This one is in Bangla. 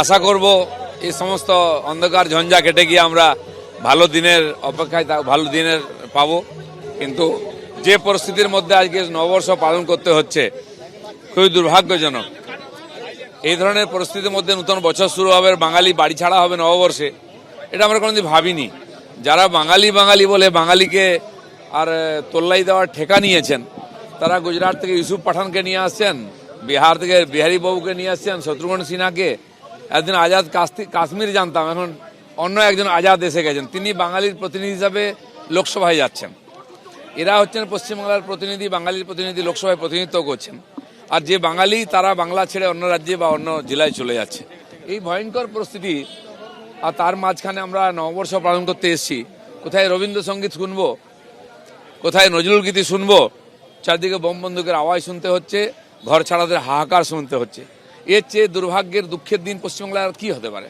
আশা করব এই সমস্ত অন্ধকার ঝঞ্ঝা কেটে গিয়ে আমরা ভালো দিনের অপেক্ষায় ভালো দিনের পাবো। কিন্তু যে পরিস্থিতির মধ্যে আজকে নববর্ষ পালন করতে হচ্ছে খুবই দুর্ভাগ্যজনক। এই ধরনের পরিস্থিতির মধ্যে নতুন বছর শুরু হবে, বাঙালি বাড়ি ছাড়া হবে নববর্ষে, এটা আমরা কোনোদিন ভাবিনি। যারা বাঙালি বাঙালি বলে বাঙালিকে আর তোল্লাই দেওয়ার ঠেকা নিয়েছেন, তারা গুজরাট থেকে ইউসুফ পাঠানকে নিয়ে আসছেন, বিহার থেকে বিহারী বাবুকে নিয়ে আসছেন, শত্রুঘ্ন সিনহাকে। একদিন আজাদ কাশ্মীর জানতাম, এখন অন্য একজন আজাদ এসে গেছেন, তিনি বাঙালির প্রতিনিধি হিসাবে লোকসভায় যাচ্ছেন। এরা হচ্ছেন পশ্চিমবাংলার প্রতিনিধি, বাঙালির প্রতিনিধি লোকসভায় প্রতিনিধিত্ব করছেন। আর যে বাঙালি তারা বাংলা ছেড়ে অন্য রাজ্যে বা অন্য জেলায় চলে যাচ্ছে। এই ভয়ঙ্কর পরিস্থিতি, আর তার মাঝখানে আমরা নববর্ষ পালন করতে এসেছি। কোথায় রবীন্দ্রসঙ্গীত শুনবো, কোথায় নজরুল গীতি শুনবো, চারদিকে বোম বন্দুকের আওয়াজ শুনতে হচ্ছে, ঘর ছাড়াদের হাহাকার শুনতে হচ্ছে। এর চেয়ে দুর্ভাগ্যের দুঃখের দিন পশ্চিমবাংলার কি হতে পারে।